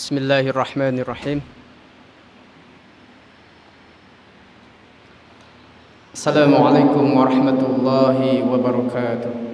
Bismillahirrahmanirrahim. Assalamualaikum warahmatullahi wabarakatuh.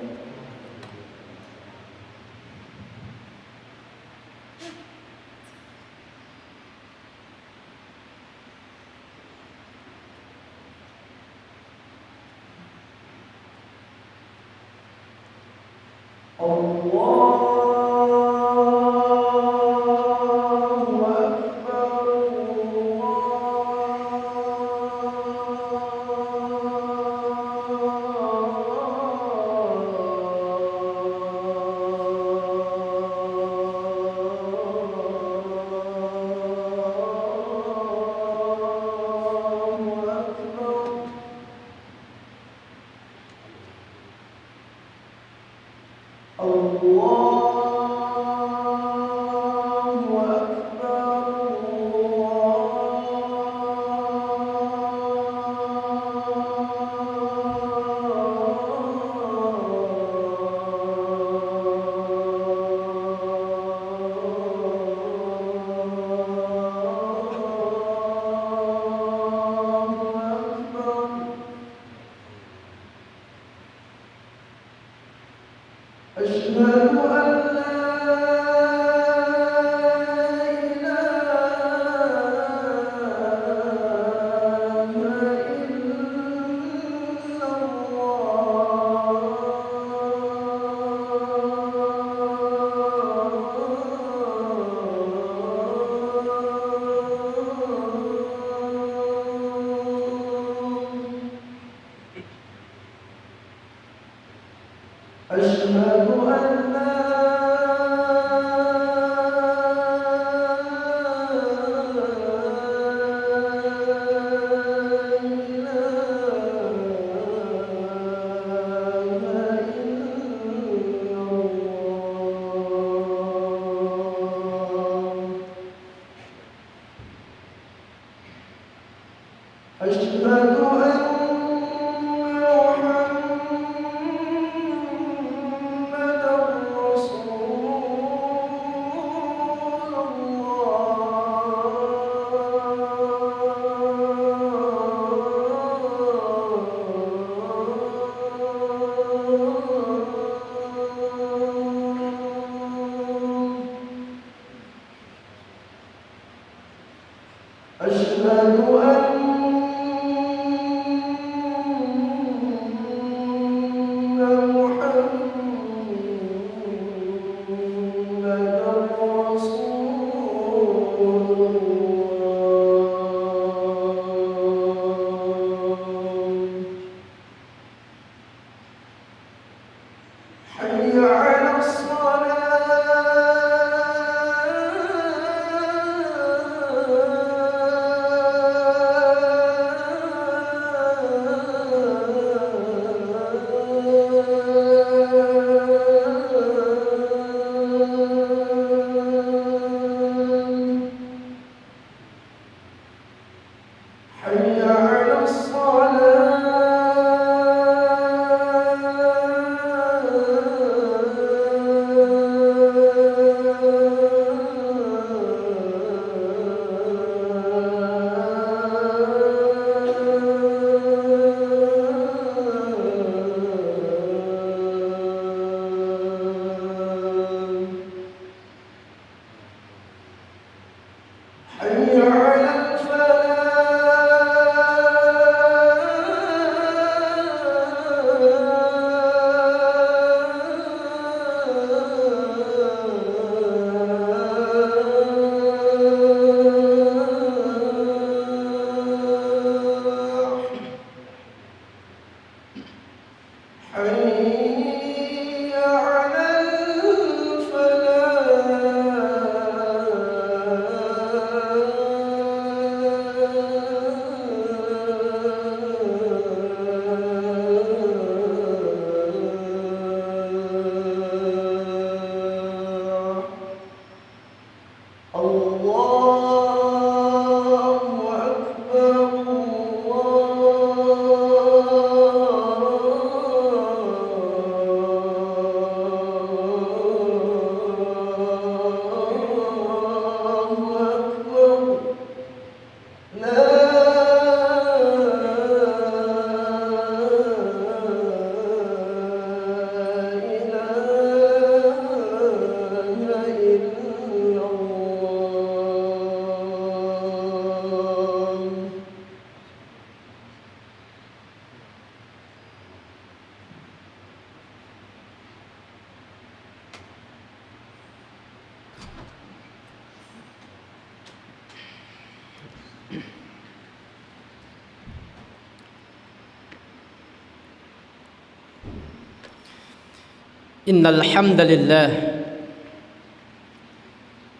Innal hamdalillah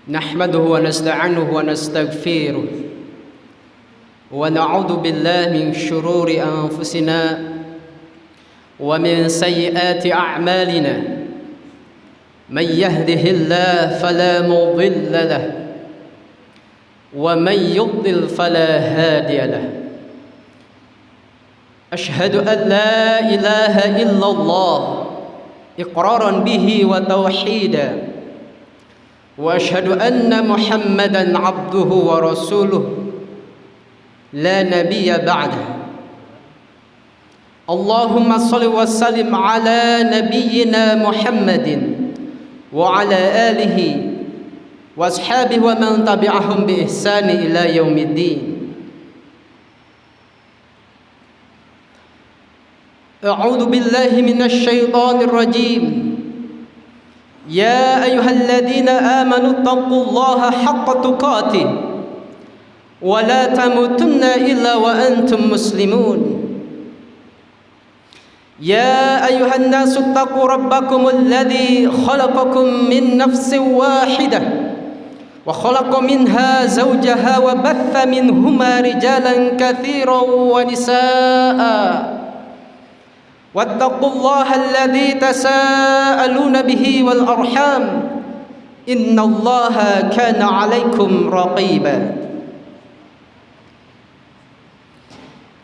nahmaduhu wa nasta'inuhu wa nastaghfiruh wa na'udzu billahi min shururi anfusina wa min sayyiati a'malina man yahdihillahu fala mudilla lahu wa man yudlil fala hadiya lahu ashhadu an la ilaha illallah إقرارا به وتوحيدا وأشهد أن محمدا عبده ورسوله لا نبي بعده اللهم صل وسلم على نبينا محمد وعلى آله وأصحابه ومن تبعهم بإحسان إلى يوم الدين أعوذ بالله من الشيطان الرجيم يا أيها الذين آمنوا اتقوا الله حق تقاته ولا تموتن إلا وأنتم مسلمون يا أيها الناس اتقوا ربكم الذي خلقكم من نفس واحدة وخلق منها زوجها وبث منهما رجالا كثيرا ونساء واتقوا الله الذي تساءلون به والأرحام إن الله كان عليكم رقيبا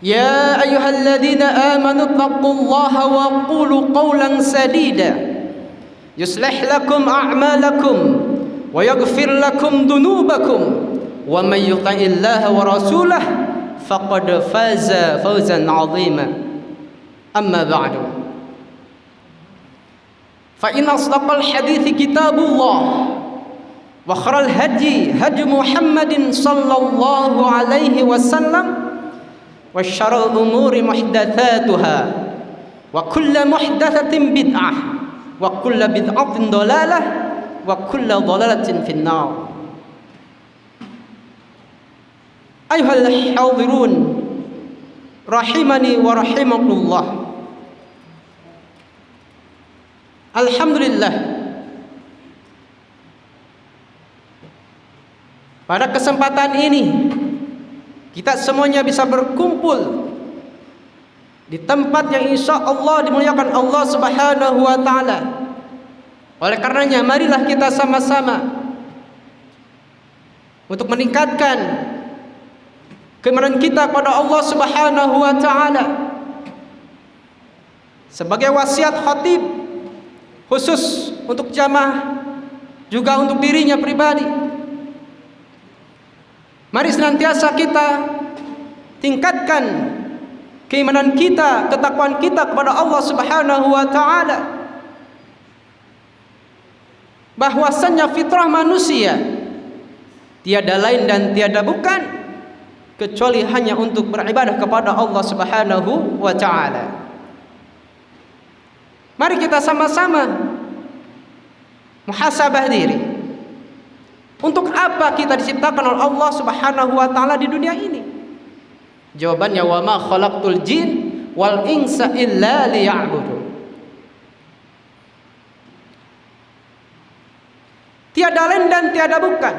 يا أيها الذين آمنوا اتقوا الله وقولوا قولا سديدا يصلح لكم أعمالكم ويغفر لكم ذنوبكم ومن يطع الله ورسوله فقد فاز فوزا عظيما أما بعد فإن أصدق الحديث كتاب الله وخير الهدي هدي محمد صلى الله عليه وسلم وشر الأمور محدثاتها وكل محدثة بدعة وكل بدعة ضلالة وكل ضلالة في النار أيها الحاضرون رحمني ورحمكم الله. Alhamdulillah, pada kesempatan ini kita semuanya bisa berkumpul di tempat yang insya Allah dimuliakan Allah Subhanahu wa Ta'ala. Oleh karenanya marilah kita sama-sama untuk meningkatkan keimanan kita kepada Allah Subhanahu wa Ta'ala. Sebagai wasiat khatib khusus untuk jamaah, juga untuk dirinya pribadi, mari senantiasa kita tingkatkan keimanan kita, ketakwaan kita kepada Allah Subhanahu wa Ta'ala, bahwasannya fitrah manusia tiada lain dan tiada bukan kecuali hanya untuk beribadah kepada Allah Subhanahu wa Ta'ala. Mari kita sama-sama muhasabah diri. Untuk apa kita diciptakan oleh Allah Subhanahu wa Ta'ala di dunia ini? Jawabannya wa ma khalaqtul jin wal insa illa liya'budun. Tiada lain dan tiada bukan,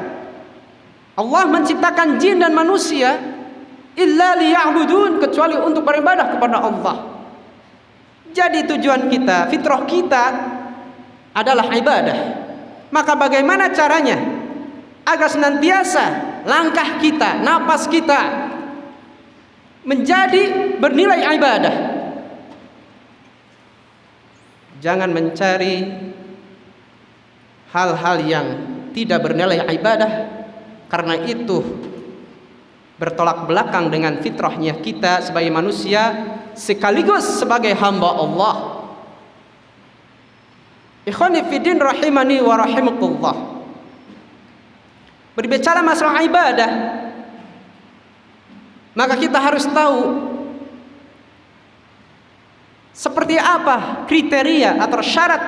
Allah menciptakan jin dan manusia illa liya'budun, kecuali untuk beribadah kepada Allah. Jadi tujuan kita, fitrah kita adalah ibadah. Maka bagaimana caranya agar senantiasa langkah kita, napas kita menjadi bernilai ibadah? Jangan mencari hal-hal yang tidak bernilai ibadah, karena itu bertolak belakang dengan fitrahnya kita sebagai manusia sekaligus sebagai hamba Allah. Ikhwani fiddin rahimani wa rahimakumullah. Berbicara masalah ibadah, maka kita harus tahu seperti apa kriteria atau syarat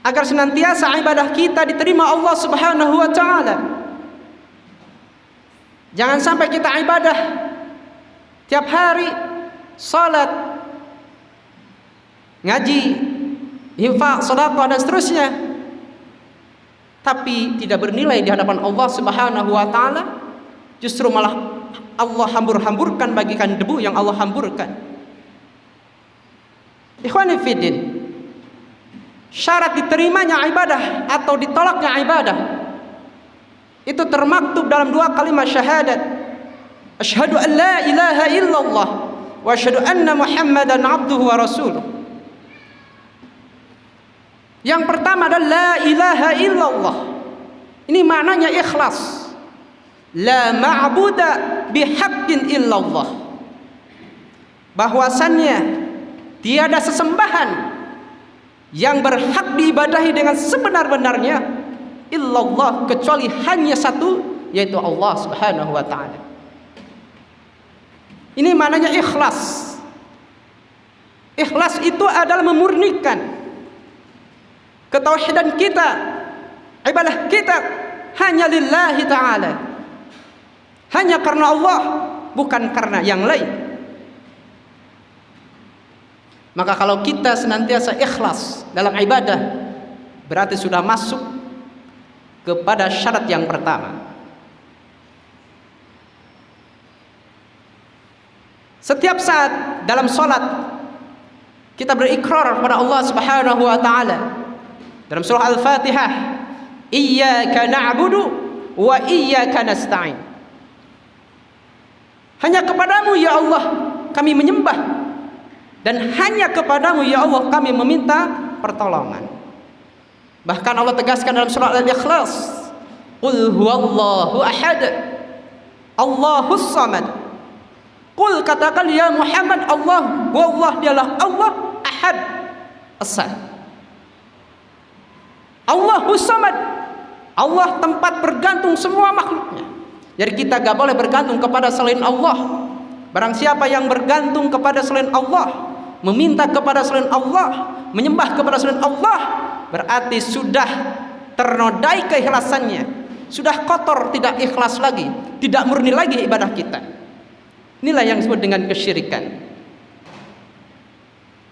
agar senantiasa ibadah kita diterima Allah Subhanahu wa Ta'ala. Jangan sampai kita ibadah tiap hari, salat, ngaji, infak, sedekah dan seterusnya, tapi tidak bernilai di hadapan Allah Subhanahu wa taala. Justru malah Allah hambur-hamburkan, bagikan debu yang Allah hamburkan. Ikhwani fiddin, syarat diterimanya ibadah atau ditolaknya ibadah itu termaktub dalam dua kalimat syahadat. Asyhadu an la ilaha illallah wa asyhadu anna Muhammadan abduhu wa rasuluh. Yang pertama adalah la ilaha illallah. Ini maknanya ikhlas. La ma'buda bihaqqin illallah. Bahwasannya tiada sesembahan yang berhak diibadahi dengan sebenar-benarnya illallah, kecuali hanya satu, yaitu Allah Subhanahu wa taala. Ini maknanya ikhlas. Ikhlas itu adalah memurnikan ketauhidan kita, ibadah kita hanya lillahi ta'ala, hanya karena Allah, bukan karena yang lain. Maka kalau kita senantiasa ikhlas dalam ibadah, berarti sudah masuk kepada syarat yang pertama. Setiap saat dalam sholat kita berikrar kepada Allah Subhanahu wa taala dalam surah Al-Fatihah, iyyaka na'budu wa iyyaka nasta'in. Hanya kepadamu ya Allah kami menyembah, dan hanya kepadamu ya Allah kami meminta pertolongan. Bahkan Allah tegaskan dalam surah Al-Ikhlas, qul huwallahu ahad, Allahus samad. Qul, katakan ya Muhammad, Allah huwallah, dialah Allah, ahad, esa. Allahus samad, Allah tempat bergantung semua makhluknya. Jadi kita gak boleh bergantung kepada selain Allah. Barang siapa yang bergantung kepada selain Allah, meminta kepada selain Allah, menyembah kepada selain Allah, berarti sudah ternodai keikhlasannya, sudah kotor, tidak ikhlas lagi, tidak murni lagi ibadah kita. Inilah yang disebut dengan kesyirikan.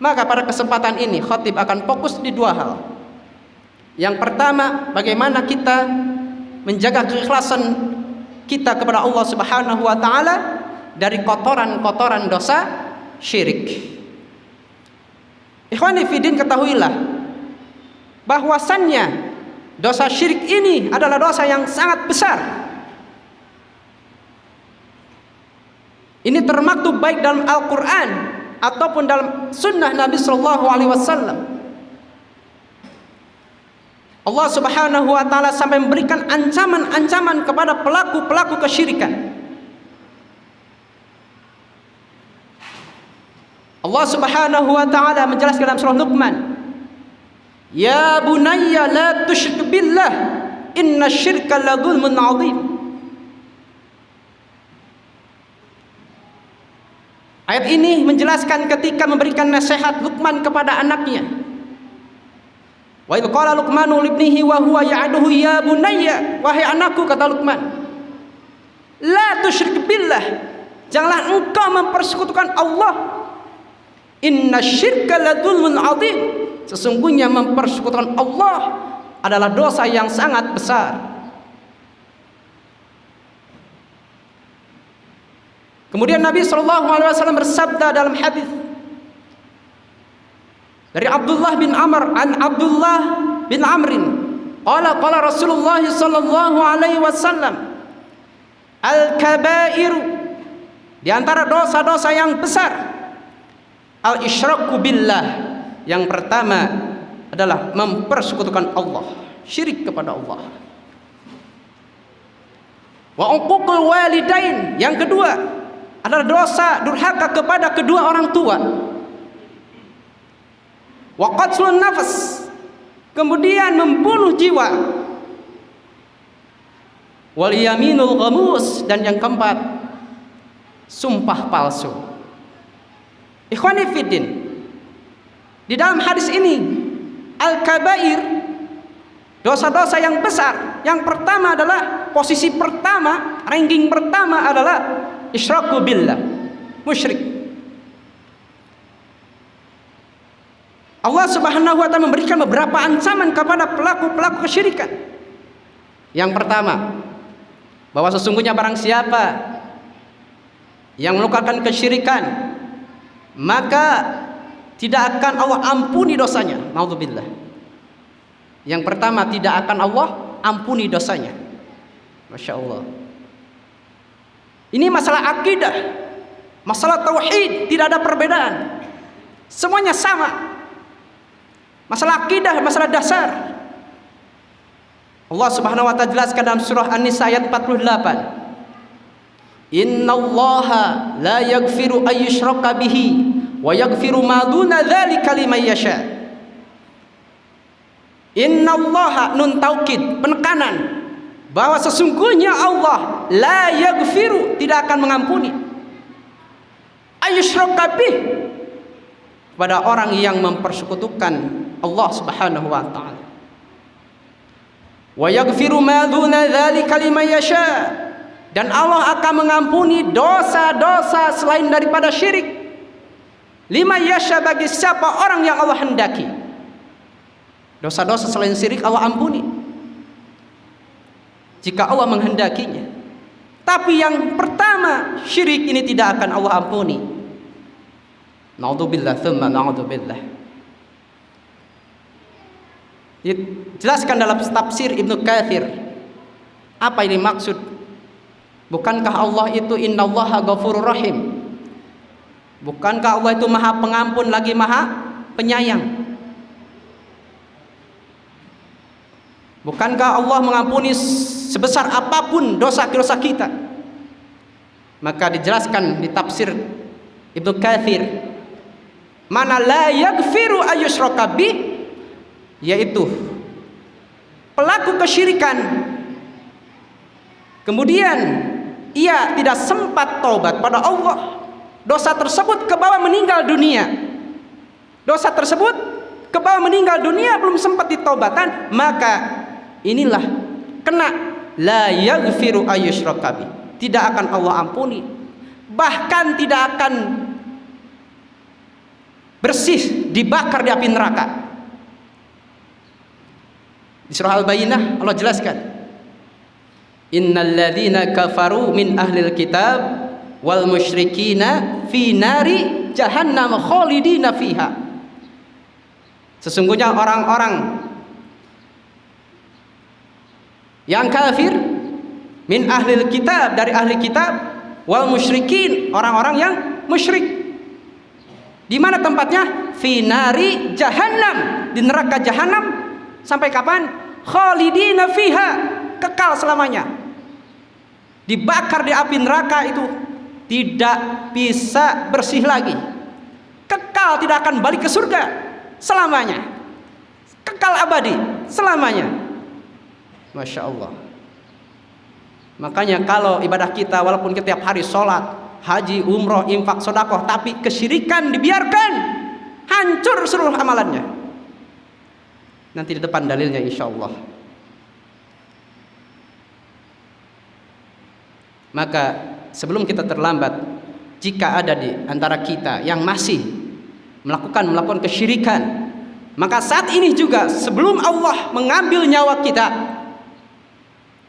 Maka pada kesempatan ini khatib akan fokus di dua hal. Yang pertama, bagaimana kita menjaga keikhlasan kita kepada Allah Subhanahu wa taala dari kotoran-kotoran dosa syirik. Ikhwani fiddin, ketahuilah bahwasannya dosa syirik ini adalah dosa yang sangat besar. Ini termaktub baik dalam Al-Quran ataupun dalam sunnah Nabi Sallallahu Alaihi Wasallam. Allah Subhanahu Wa Taala sampai memberikan ancaman-ancaman kepada pelaku-pelaku kesyirikan. Allah Subhanahu Wa Taala menjelaskan dalam surah Luqman, ya bunayya la tusyrik billah inna syirka la dzulmun adzim. Ayat ini menjelaskan ketika memberikan nasihat Luqman kepada anaknya. Wa idh qala Luqmanu libnihi wa huwa ya'duhu ya bunayya, wahai anakku, kata Luqman, la tusyrik billah, janganlah engkau mempersekutukan Allah. Inna syirka la dzulmun adzim, sesungguhnya mempersekutukan Allah adalah dosa yang sangat besar. Kemudian Nabi SAW bersabda dalam hadis dari Abdullah bin Amr an Abdullah bin Amrin, qala Rasulullah sallallahu alaihi wasallam, al-kaba'ir, di antara dosa-dosa yang besar, al-isyraku billah, yang pertama adalah mempersekutukan Allah, syirik kepada Allah. Wa uququl walidain, yang kedua adalah dosa durhaka kepada kedua orang tua. Wa qatlun nafs, kemudian membunuh jiwa. Wal yaminul ghamus, dan yang keempat sumpah palsu. Ikhwani fiddin, di dalam hadis ini al-kabair, dosa-dosa yang besar. Yang pertama adalah posisi pertama, ranking pertama adalah isyraku billah, musyrik. Allah Subhanahu wa taala memberikan beberapa ancaman kepada pelaku-pelaku kesyirikan. Yang pertama, bahwa sesungguhnya barang siapa yang melakukan kesyirikan, maka tidak akan Allah ampuni dosanya. Naudzubillah. Yang pertama, tidak akan Allah ampuni dosanya. Masya Allah. Ini masalah akidah, masalah tauhid, tidak ada perbedaan. Semuanya sama. Masalah akidah, masalah dasar. Allah Subhanahu wa taala jelaskan dalam surah An-Nisa ayat 48. Innallaha la yaghfiru ayyushraka bihi wa yaghfiru ma duna dzalika liman yasha. Innallaha, nun taukid, penekanan bahwa sesungguhnya Allah la yaghfiru, tidak akan mengampuni, ayyushraka bih, pada orang yang mempersekutukan Allah Subhanahu wa taala. Wa yaghfiru ma duna dzalika liman yasha, dan Allah akan mengampuni dosa-dosa selain daripada syirik, liman yasha, bagi siapa orang yang Allah hendaki. Dosa-dosa selain syirik Allah ampuni jika Allah menghendakinya. Tapi yang pertama, syirik, ini tidak akan Allah ampuni. Naudzubillah tsumma naudzubillah. Dijelaskan dalam tafsir Ibnu Katsir. Apa ini maksud? Bukankah Allah itu innallaha ghafurur rahim? Bukankah Allah itu Maha Pengampun lagi Maha Penyayang? Bukankah Allah mengampuni sebesar apapun dosa-dosa kita? Maka dijelaskan di tafsir Ibnu Katsir, mana la yaghfiru ayyushraka bih, yaitu pelaku kesyirikan, kemudian ia tidak sempat taubat pada Allah, dosa tersebut kebawa meninggal dunia, dosa tersebut kebawa meninggal dunia, belum sempat ditaubatkan, maka inilah kena la yaghfiru ayyushraka bih, tidak akan Allah ampuni, bahkan tidak akan bersih, dibakar di api neraka. Di surah Al-Bayyinah Allah jelaskan, innal ladzina kafaru min ahlil kitab wal musyrikina fi nari jahannam khalidina fiha. Sesungguhnya orang-orang yang kafir min ahlil kitab, dari ahli kitab, wal musyrikin, orang-orang yang musyrik, di mana tempatnya? Fi nari jahannam, di neraka jahanam. Sampai kapan? Khalidina fiha, kekal selamanya, dibakar di api neraka itu, tidak bisa bersih lagi, kekal, tidak akan balik ke surga selamanya, kekal abadi selamanya. Masya Allah. Makanya kalau ibadah kita, walaupun kita tiap hari sholat, haji, umroh, infak, sodakoh, tapi kesyirikan dibiarkan, hancur seluruh amalannya. Nanti di depan dalilnya insya Allah. Maka sebelum kita terlambat, jika ada di antara kita yang masih melakukan kesyirikan, maka saat ini juga sebelum Allah mengambil nyawa kita,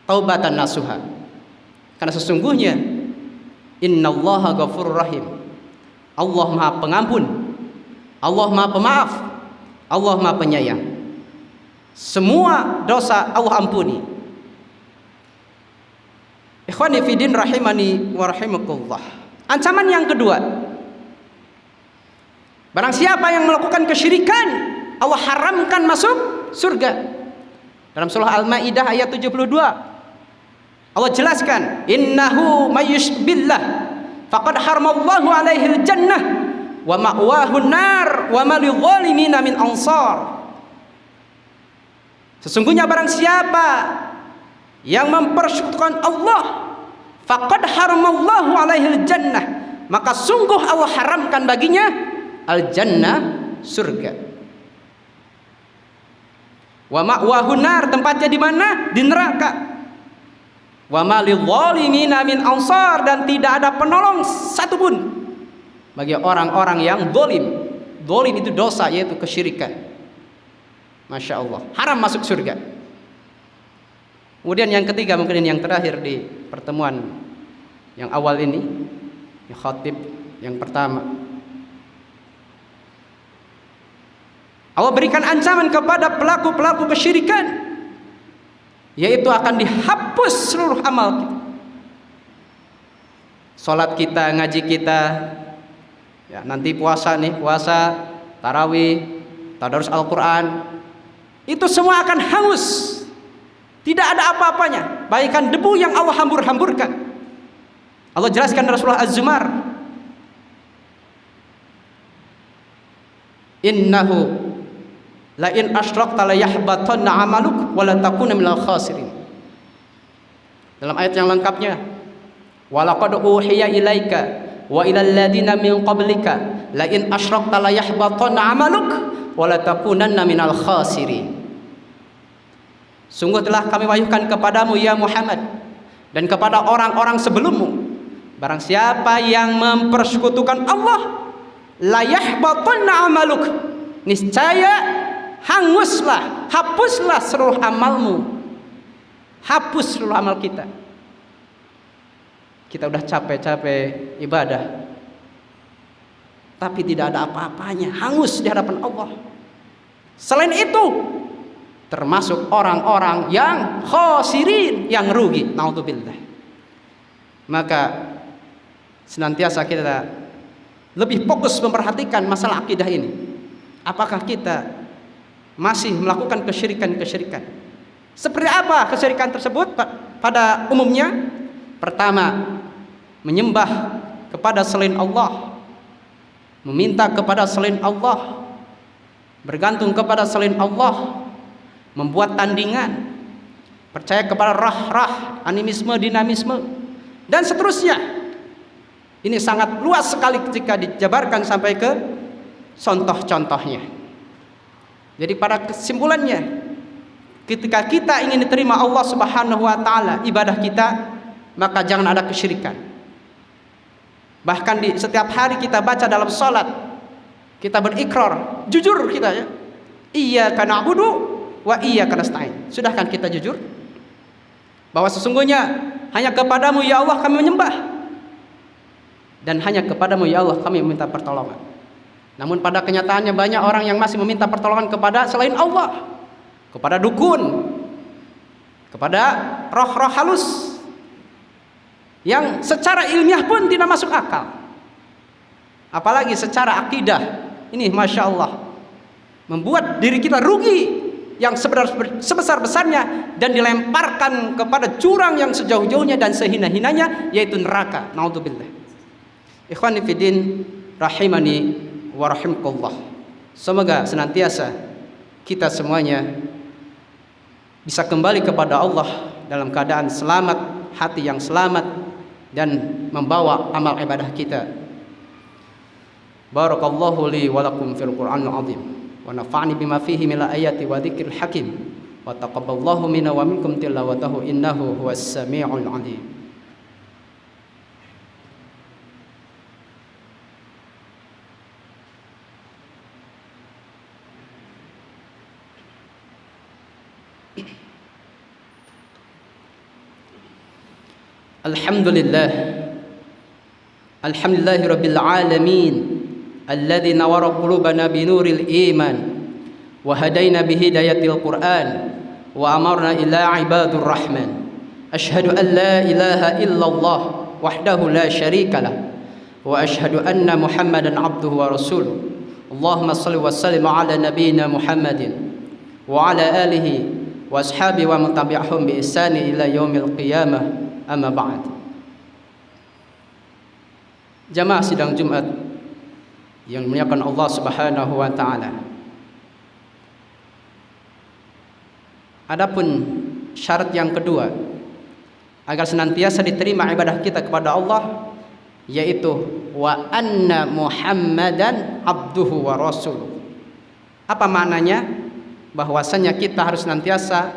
taubatan nasuha. Karena sesungguhnya innallaha ghafurur rahim, Allah Maha Pengampun, Allah Maha Pemaaf, Allah Maha Penyayang. Semua dosa Allah ampuni. Ikhwani fiddin rahimani wa rahimakumullah. Ancaman yang kedua, barang siapa yang melakukan kesyirikan, Allah haramkan masuk surga. Dalam surah Al-Maidah ayat 72 Allah jelaskan, innahu mayyushbillah faqad haramallahu alaihil jannah wa ma'wahun nar wa ma lidzalimina min ansar. Sesungguhnya barang siapa yang mempersekutukan Allah, faqad haramallahu alaihil jannah, maka sungguh Allah haramkan baginya al jannah, surga. Wa ma'wahun nar, tempatnya di mana? Di neraka. Wa ma lidzalimina min ansar, dan tidak ada penolong satupun bagi orang-orang yang zalim. Zalim itu dosa, yaitu kesyirikan. Masya Allah, haram masuk surga. Kemudian yang ketiga, mungkin yang terakhir di pertemuan yang awal ini, yang khatib yang pertama, Allah berikan ancaman kepada pelaku-pelaku kesyirikan, yaitu akan dihapus seluruh amal kita. Salat kita, ngaji kita, ya nanti puasa nih, puasa, tarawih, tadarus Al-Quran, itu semua akan hangus. Tidak ada apa-apanya, bagaikan debu yang Allah hambur-hamburkan. Allah jelaskan dalam surah Az-Zumar, innahu la in asyrakta la yahbatanna 'amaluk wa la takuna minal khasirin. Dalam ayat yang lengkapnya, wa laqad uhiya ilaika wa ilal ladina min qablika la in asyrakta la yahbatanna 'amaluk wa la takunanna minal khasirin. Sungguh telah kami wahyukan kepadamu ya Muhammad dan kepada orang-orang sebelummu, barang siapa yang mempersekutukan Allah, la yahbatanna 'amaluk, niscaya hanguslah, hapuslah seluruh amalmu. Hapus seluruh amal kita. Kita udah capek-capek ibadah, tapi tidak ada apa-apanya, hangus di hadapan Allah. Selain itu, termasuk orang-orang yang khasirin, yang rugi, naudzubillah. Maka senantiasa kita lebih fokus memperhatikan masalah akidah ini. Apakah kita masih melakukan kesyirikan-kesyirikan? Seperti apa kesyirikan tersebut pada umumnya? Pertama, menyembah kepada selain Allah, meminta kepada selain Allah, bergantung kepada selain Allah, membuat tandingan, percaya kepada rah-rah, animisme, dinamisme, dan seterusnya. Ini sangat luas sekali jika dijabarkan sampai ke contoh-contohnya. Jadi pada kesimpulannya, ketika kita ingin diterima Allah Subhanahu wa taala ibadah kita, maka jangan ada kesyirikan. Bahkan di setiap hari kita baca dalam salat, kita berikrar, jujur kita ya, iyyaka na'budu wa iyyaka nasta'in. Sudahkan kita jujur bahwa sesungguhnya hanya kepadamu ya Allah kami menyembah, dan hanya kepadamu ya Allah kami meminta pertolongan. Namun pada kenyataannya banyak orang yang masih meminta pertolongan kepada selain Allah, kepada dukun, kepada roh-roh halus yang secara ilmiah pun tidak masuk akal, apalagi secara akidah. Ini Masya Allah membuat diri kita rugi yang sebesar-besarnya, dan dilemparkan kepada jurang yang sejauh-jauhnya dan sehina-hinanya, yaitu neraka. Naudzubillah. Ikhwani fiddin rahimani wa rahimakumullah. Semoga senantiasa kita semuanya bisa kembali kepada Allah dalam keadaan selamat, hati yang selamat, dan membawa amal ibadah kita. Barakallahu li wa lakum fil Qur'anil azim wa nafa'ni bima fihi min ayati wa dzikril hakim wa taqabbalallahu minna wa minkum tilawatahu innahu huwas samiul alim. Alhamdulillah, alhamdulillahi rabbil alamin, alladzi nawara qulubana binuril iman wa hadaina bihidayatil Qur'an wa amarna ila ibadur rahman. Ashhadu an la ilaha illallah wahdahu la syarikalah wa ashhadu anna Muhammadan abduhu wa rasuluh. Allahumma shalli wa sallim ala nabiyyina Muhammadin wa ala alihi wa ashabihi wa man tabi'ahum bi ihsani ila yaumil qiyamah. Amma ba'd. Jamaah sidang Jumat yang dimuliakan Allah Subhanahu wa taala. Adapun syarat yang kedua agar senantiasa diterima ibadah kita kepada Allah, yaitu wa anna Muhammadan abduhu wa rasuluh. Apa maknanya? bahwasanya kita harus senantiasa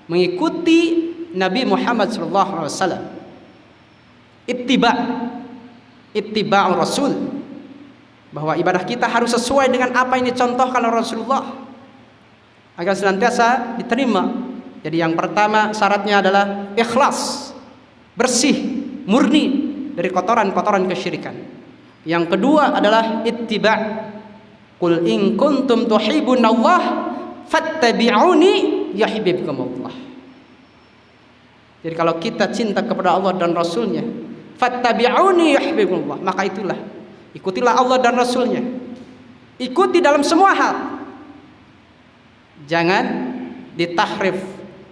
mengikuti Nabi Muhammad SAW. Ittiba'ur Rasul, bahwa ibadah kita harus sesuai dengan apa yang dicontohkan oleh Rasulullah agar senantiasa diterima. Jadi yang pertama syaratnya adalah ikhlas, bersih, murni dari kotoran-kotoran kesyirikan. Yang kedua adalah ittiba'. Qul in kuntum tuhibbunallah fattabi'uni yuhibbukumullah. Jadi kalau kita cinta kepada Allah dan Rasulnya, fattabi'uni yuhibbukumullah, maka itulah, ikutilah Allah dan Rasulnya. Ikuti dalam semua hal. Jangan ditahrif,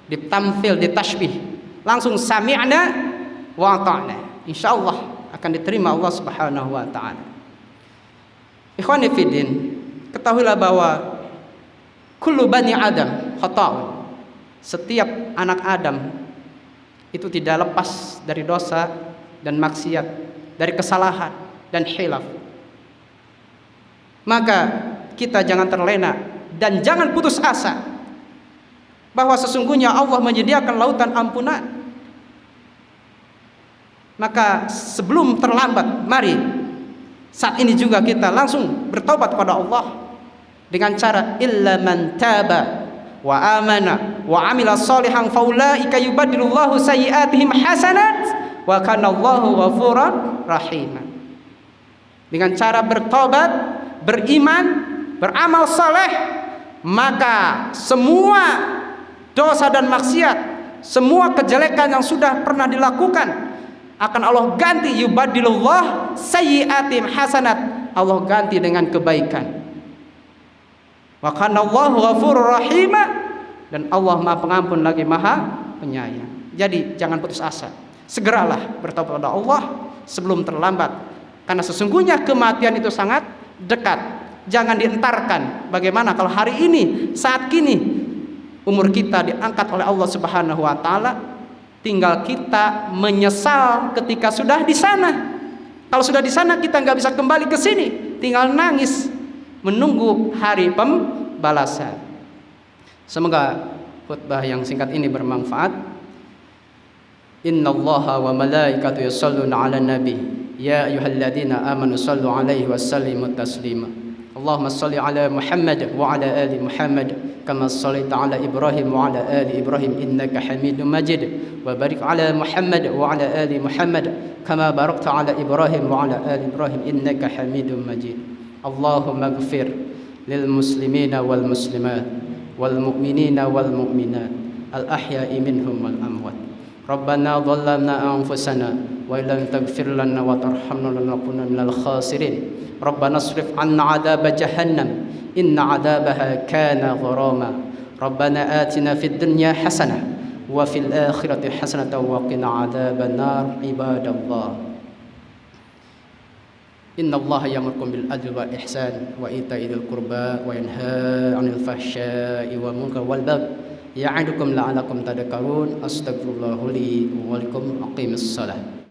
ditamthil, ditashbih. Langsung sami'na wa ata'na. Insyaallah akan diterima Allah Subhanahu wa taala. Ikhwani fiddin, ketahuilah bahwa kullu bani Adam khata'un. Setiap anak Adam itu tidak lepas dari dosa dan maksiat, dari kesalahan dan khilaf. Maka kita jangan terlena dan jangan putus asa bahwa sesungguhnya Allah menyediakan lautan ampunan. Maka sebelum terlambat, mari saat ini juga kita langsung bertobat kepada Allah dengan cara illa man taba wa amana wa amila sholihan faulaika yubaddilullahu sayyi'atihim hasanat wa kana Allahu ghafuran rahim. Dengan cara bertobat, beriman, beramal saleh, maka semua dosa dan maksiat, semua kejelekan yang sudah pernah dilakukan akan Allah ganti, yubaddilullah sayyi'atihim hasanat, Allah ganti dengan kebaikan. Wa kana Allahu ghafurur rahim, dan Allah Maha Pengampun lagi Maha Penyayang. Jadi jangan putus asa. Segeralah bertobat kepada Allah sebelum terlambat. Karena sesungguhnya kematian itu sangat dekat. Jangan dientarkan. Bagaimana kalau hari ini, saat kini umur kita diangkat oleh Allah Subhanahu wa taala, tinggal kita menyesal ketika sudah di sana. Kalau sudah di sana kita nggak bisa kembali ke sini, tinggal nangis menunggu hari pembalasan. Semoga khutbah yang singkat ini bermanfaat. Innallaha wa malaikatahu yusholluna 'alan nabi ya ayyuhalladzina amanu shallu 'alaihi wa sallimu taslima. Allahumma shalli 'ala Muhammad wa 'ala ali Muhammad kama shallaita 'ala Ibrahim wa 'ala ali Ibrahim innaka Hamidum Majid. Wa barik 'ala Muhammad wa 'ala ali Muhammad kama barakta 'ala Ibrahim wa 'ala ali Ibrahim innaka Hamidum Majid. Allahumma ighfir lil muslimina wal muslimat wal mu'minina wal mu'minat al ahya'i minhum wal amwat. Rabbana dhallamna anfusana wa illam taghfir lana wa tarhamna lanakunanna minal khasirin. Rabbana asrif 'anna 'adzaba jahannam inna 'adzabaha kana gharama. Rabbana atina fid dunya hasanah wa fil akhirati hasanatan wa qina 'adzaban nar. Ibadallah, innallaha ya'murukum bil adli wal ihsan wa ita'i dzil qurba wa yanha 'anil fahsya'i wal munkari wal baghi ya'idukum la'allakum tadhakkarun. Astaghfirullah li wa lakum. Aqimus shalah.